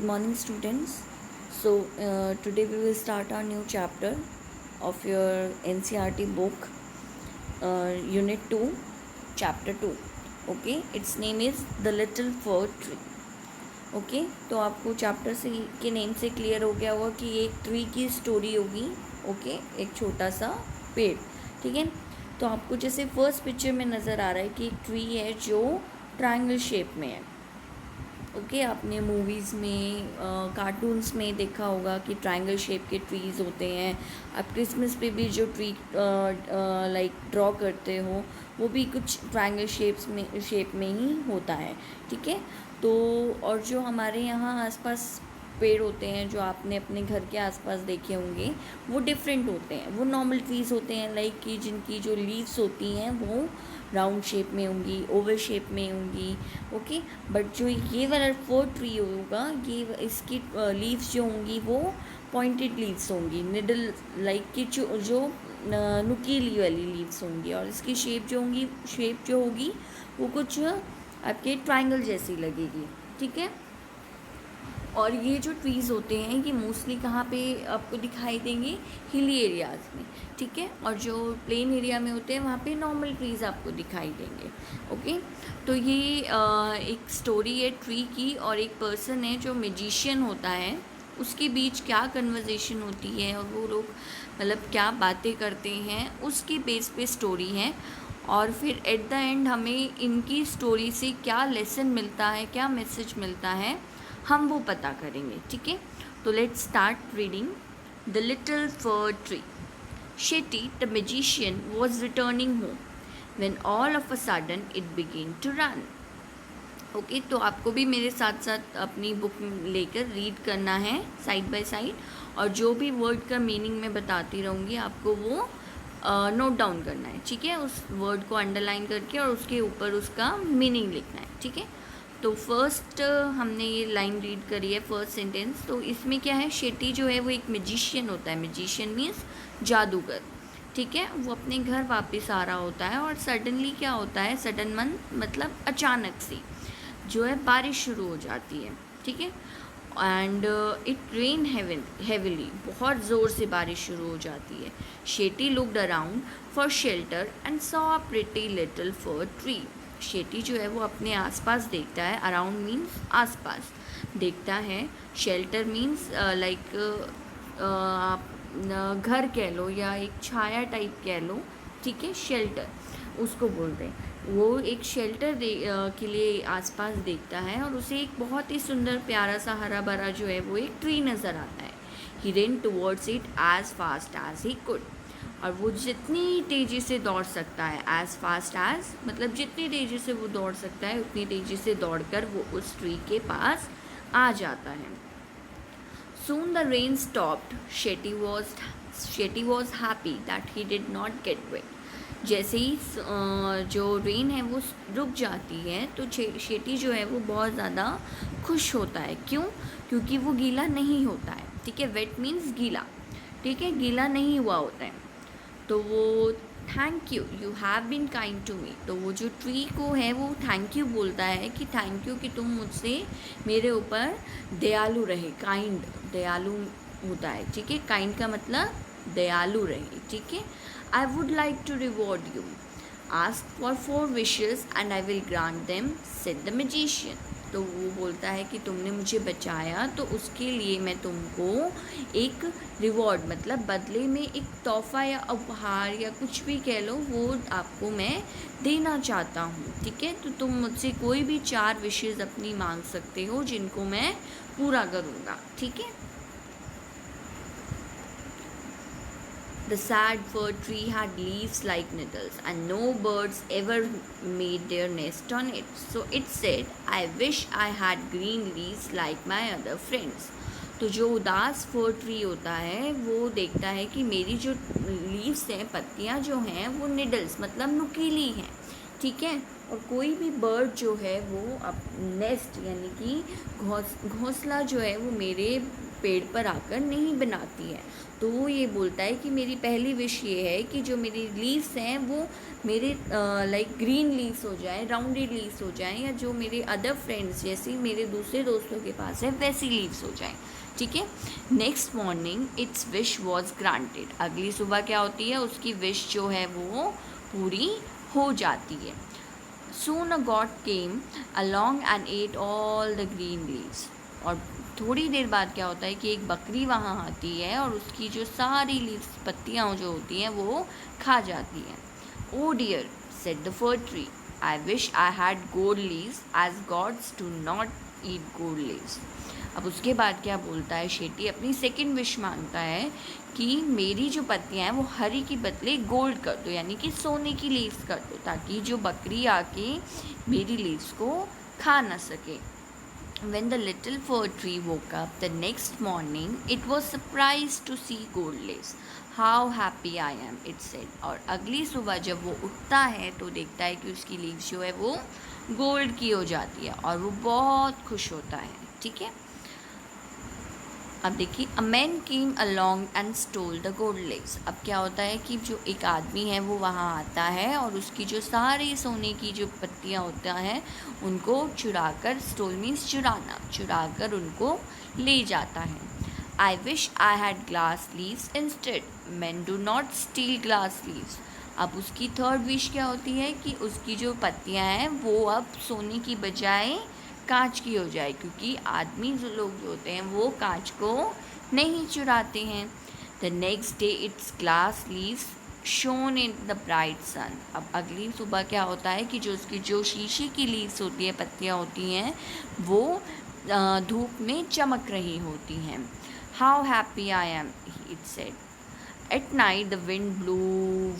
morning, students. Today we will start our new chapter of your NCERT book, Unit 2, Chapter 2. Okay, its name is The Little Fir Tree. Okay तो आपको chapter से के name से clear हो गया होगा कि एक ट्री की स्टोरी होगी. ओके, एक छोटा सा पेड़. ठीक है, तो आपको जैसे फर्स्ट पिक्चर में नज़र आ रहा है कि एक ट्री है जो ट्रायंगल शेप में है. ओके, आपने मूवीज़ में कार्टून्स में देखा होगा कि ट्रायंगल शेप के ट्रीज़ होते हैं. आप क्रिसमस पे भी जो ट्री लाइक ड्रॉ करते हो वो भी कुछ ट्रायंगल शेप में ही होता है. ठीक है, तो और जो हमारे यहाँ आसपास पेड़ होते हैं जो आपने अपने घर के आसपास देखे होंगे वो डिफरेंट होते हैं. वो नॉर्मल ट्रीज़ होते हैं लाइक कि जिनकी जो लीव्स होती हैं वो राउंड शेप में होंगी, ओवल शेप में होंगी. ओके, बट जो ये वाला फर ट्री होगा ये इसकी लीव्स जो होंगी वो पॉइंटेड लीव्स होंगी, निडल लाइक कि जो नुकीली वाली लीव्स होंगी. और इसकी शेप जो होगी वो कुछ आपके ट्रायंगल जैसी लगेगी. ठीक है, और ये जो ट्रीज़ होते हैं ये मोस्टली कहाँ पे आपको दिखाई देंगे? हिली एरियाज़ में. ठीक है, और जो प्लेन एरिया में होते हैं वहाँ पे नॉर्मल ट्रीज़ आपको दिखाई देंगे. ओके, तो ये एक स्टोरी है ट्री की और एक पर्सन है जो मैजिशियन होता है, उसके बीच क्या कन्वर्सेशन होती है और वो लोग मतलब क्या बातें करते हैं उसके बेस पे स्टोरी है. और फिर एट द एंड हमें इनकी स्टोरी से क्या लेसन मिलता है, क्या मैसेज मिलता है, हम वो पता करेंगे. ठीक है, तो let's start reading. The little fir tree. Shetty the magician was returning home when all of a sudden it began to rain. Okay, तो आपको भी मेरे साथ साथ अपनी बुक लेकर रीड करना है साइड बाय साइड, और जो भी वर्ड का मीनिंग मैं बताती रहूँगी आपको वो नोट डाउन करना है. ठीक है, उस वर्ड को अंडरलाइन करके और उसके ऊपर उसका मीनिंग लिखना है. ठीक है, तो फर्स्ट हमने ये लाइन रीड करी है, फर्स्ट सेंटेंस. तो इसमें क्या है, शेटी जो है वो एक मैजिशियन होता है. मैजिशियन मीन्स जादूगर. ठीक है, वो अपने घर वापस आ रहा होता है और सडनली क्या होता है, सडन मतलब अचानक से जो है बारिश शुरू हो जाती है. ठीक है, एंड इट रेन हेविली. बहुत ज़ोर से बारिश शुरू हो जाती है. Shetty looked around for shelter and saw a pretty little fir tree. Shetty जो है वो अपने आसपास देखता है. अराउंड मीन्स आसपास देखता है. शेल्टर मीन्स लाइक आप घर कह लो या एक छाया टाइप कह लो. ठीक है, शेल्टर उसको बोलते हैं. वो एक शेल्टर के लिए आसपास देखता है और उसे एक बहुत ही सुंदर प्यारा सा हरा भरा जो है वो एक ट्री नज़र आता है. He ran towards it as fast as he could. और वो जितनी तेज़ी से दौड़ सकता है, एज फास्ट एज मतलब जितनी तेज़ी से वो दौड़ सकता है उतनी तेज़ी से दौड़कर वो उस ट्री के पास आ जाता है. Soon the rain stopped. Shetty was happy that he did not get wet. जैसे ही जो रेन है वो रुक जाती है तो शेटी जो है वो बहुत ज़्यादा खुश होता है. क्यों? क्योंकि वो गीला नहीं होता है. ठीक है, वेट मीन्स गीला. ठीक है, गीला नहीं हुआ होता है. तो वो thank you have been kind to me. तो वो जो ट्री को है वो थैंक यू बोलता है कि थैंक यू कि तुम मुझसे मेरे ऊपर दयालु रहे. काइंड दयालु होता है. ठीक है, काइंड का मतलब दयालु रहे. ठीक है, I would like to reward you. Ask for 4 wishes and I will grant them, said the magician. तो वो बोलता है कि तुमने मुझे बचाया तो उसके लिए मैं तुमको एक रिवॉर्ड मतलब बदले में एक तोहफ़ा या उपहार या कुछ भी कह लो वो आपको मैं देना चाहता हूँ. ठीक है, तो तुम मुझसे कोई भी 4 विशेज़ अपनी मांग सकते हो जिनको मैं पूरा करूँगा. ठीक है. The sad fir tree had leaves like needles, and no birds ever made their nest on it. So it said, I wish I had green leaves like my other friends. तो जो उदास फर ट्री होता है वो देखता है कि मेरी जो लीव्स हैं, पत्तियाँ जो हैं वो निडल्स मतलब नुकीली हैं. ठीक है, और कोई भी बर्ड जो है वो अब नेस्ट यानी कि घोंसला जो है वो मेरे पेड़ पर आकर नहीं बनाती है। तो वो ये बोलता है कि मेरी पहली विश ये है कि जो मेरी लीव्स हैं वो मेरे लाइक ग्रीन लीव्स हो जाए, राउंडेड लीव्स हो जाएं, या जो मेरे अदर फ्रेंड्स जैसे मेरे दूसरे दोस्तों के पास है वैसी लीव्स हो जाएं। ठीक है। Next morning it's wish was granted. अगली सुबह क्या होती है, उसकी विश जो है वो पूरी हो जाती है। Soon a god came along and ate all the green leaves. और थोड़ी देर बाद क्या होता है कि एक बकरी वहाँ आती है और उसकी जो सारी लीव्स, पत्तियाँ जो होती हैं वो खा जाती हैं। Oh dear, said the fir tree, I wish I had gold leaves as gods do not eat gold leaves. अब उसके बाद क्या बोलता है, शेटी अपनी सेकंड विश मांगता है कि मेरी जो पत्तियाँ हैं वो हरी की बदले गोल्ड कर दो, यानी कि सोने की लीव्स कर दो, ताकि जो बकरी आके मेरी लीव्स को खा ना सके। When the little fir tree woke up the next morning, it was surprised to see gold leaves. How happy I am, it said. और अगली सुबह जब वो उठता है तो देखता है कि उसकी लीव्स जो है वो गोल्ड की हो जाती है और वो बहुत खुश होता है। ठीक है। अब देखिए, a man came along and stole the gold legs. अब क्या होता है कि जो एक आदमी है वो वहाँ आता है और उसकी जो सारी सोने की जो पत्तियाँ होता हैं उनको चुराकर, स्टोल मीन्स चुराना, चुराकर उनको ले जाता है। I wish I had glass leaves instead, man do not steel glass leaves. अब उसकी थर्ड विश क्या होती है कि उसकी जो पत्तियाँ हैं वो अब सोने की बजाय कांच की हो जाए, क्योंकि आदमी जो लोग जो होते हैं वो कांच को नहीं चुराते हैं। The next day its glass leaves shone in the bright sun. अब अगली सुबह क्या होता है कि जो उसकी जो शीशे की लीव्स होती है, पत्तियाँ होती हैं, वो धूप में चमक रही होती हैं। How happy I am, it said. At night the wind blue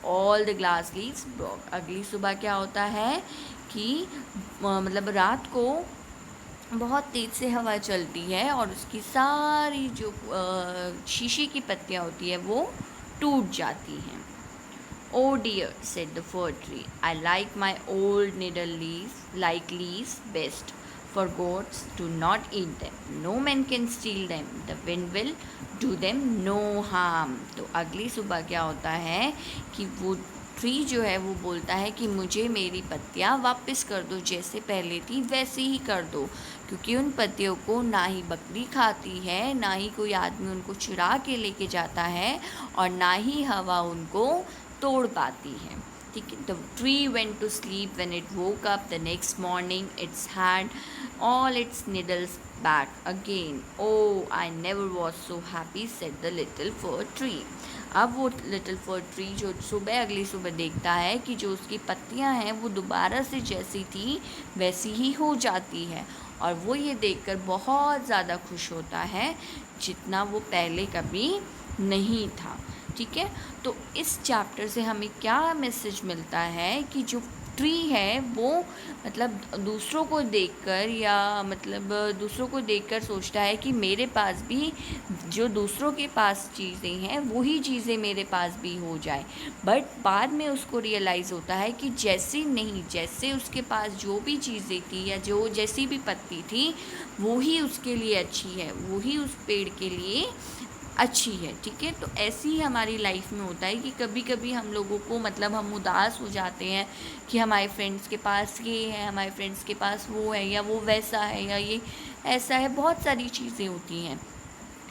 all the glass leaves broke. अगली सुबह क्या होता है कि मतलब रात को बहुत तेज़ से हवा चलती है और उसकी सारी जो शीशे की पत्तियाँ होती है वो टूट जाती हैं। Oh dear, said the fir tree, I like my old needle leaves, like leaves best, for goats do not eat them. No man can steal them. The wind will do them no harm. तो अगली सुबह क्या होता है कि वो tree जो है वो बोलता है कि मुझे मेरी पत्तियाँ वापस कर दो, जैसे पहले थी वैसे ही कर दो, क्योंकि उन पत्तियों को ना ही बकरी खाती है, ना ही कोई आदमी उनको चुरा के लेके जाता है, और ना ही हवा उनको तोड़ पाती है। ठीक है। The tree went to sleep when it woke up the next morning it's had all its needles back again. Oh I never was so happy, said the little fir tree. अब वो लिटिल फर ट्री जो सुबह अगली सुबह देखता है कि जो उसकी पत्तियां हैं वो दोबारा से जैसी थी वैसी ही हो जाती है, और वो ये देखकर बहुत ज़्यादा खुश होता है जितना वो पहले कभी नहीं था। ठीक है। तो इस चैप्टर से हमें क्या मैसेज मिलता है कि जो ट्री है वो मतलब दूसरों को देखकर, या मतलब दूसरों को देखकर सोचता है कि मेरे पास भी जो दूसरों के पास चीज़ें हैं वही चीज़ें मेरे पास भी हो जाए, बट बाद में उसको रियलाइज़ होता है कि जैसे नहीं, जैसे उसके पास जो भी चीज़ें थी या जो जैसी भी पत्ती थी वो ही उसके लिए अच्छी है, वो ही उस पेड़ के लिए अच्छी है। ठीक है। तो ऐसी ही हमारी लाइफ में होता है कि कभी कभी हम लोगों को मतलब हम उदास हो जाते हैं कि हमारे फ्रेंड्स के पास ये है, हमारे फ्रेंड्स के पास वो है, या वो वैसा है, या ये ऐसा है, बहुत सारी चीज़ें होती हैं।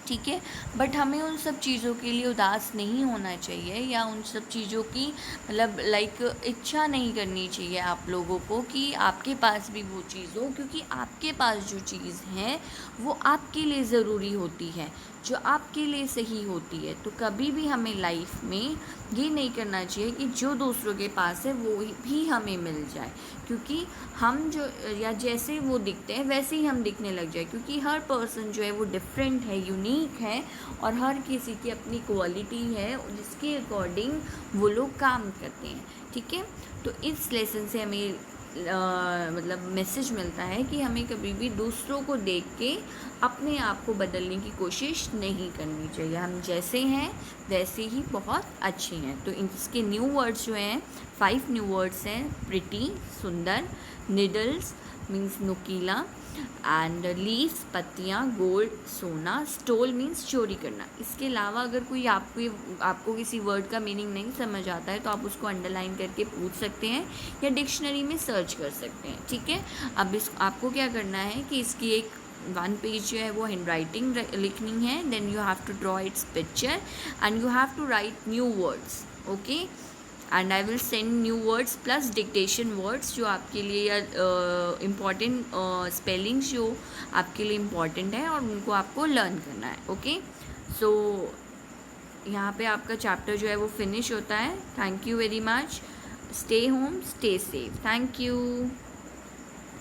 ठीक है। बट हमें उन सब चीज़ों के लिए उदास नहीं होना चाहिए, या उन सब चीज़ों की मतलब लाइक इच्छा नहीं करनी चाहिए आप लोगों को कि आपके पास भी वो चीज़ हो, क्योंकि आपके पास जो चीज़ है वो आपके लिए ज़रूरी होती है, जो आपके लिए सही होती है। तो कभी भी हमें लाइफ में ये नहीं करना चाहिए कि जो दूसरों के पास है वो भी हमें मिल जाए, क्योंकि हम जो या जैसे वो दिखते हैं वैसे ही हम दिखने लग जाए, क्योंकि हर पर्सन जो है वो डिफरेंट है, यूनिक है, और हर किसी की अपनी क्वालिटी है जिसके अकॉर्डिंग वो लोग काम करते हैं। ठीक है। तो इस लेसन से हमें मतलब मैसेज मिलता है कि हमें कभी भी दूसरों को देख के अपने आप को बदलने की कोशिश नहीं करनी चाहिए। हम जैसे हैं वैसे ही बहुत अच्छे हैं। तो इसके न्यू वर्ड्स जो हैं 5 न्यू वर्ड्स हैं। प्रिटी सुंदर, निडल्स मीन्स नुकीला, एंड लीव्स पत्तियाँ, गोल्ड सोना, स्टोल मीन्स चोरी करना। इसके अलावा अगर कोई आपको किसी वर्ड का मीनिंग नहीं समझ आता है तो आप उसको अंडरलाइन करके पूछ सकते हैं या डिक्शनरी में सर्च कर सकते हैं, ठीक है। अब आपको क्या करना है कि इसकी एक 1 पेज जो है वो हैंड राइटिंग लिखनी है, then you have to draw its picture and you have to write new words, okay. And I will send new words plus dictation words जो आपके लिए या इम्पॉर्टेंट स्पेलिंग्स जो आपके लिए इम्पॉर्टेंट है और उनको आपको लर्न करना है, ओके। सो यहाँ पे आपका चैप्टर जो है वो फिनिश होता है। Thank you very much. Stay home, stay safe. Thank you.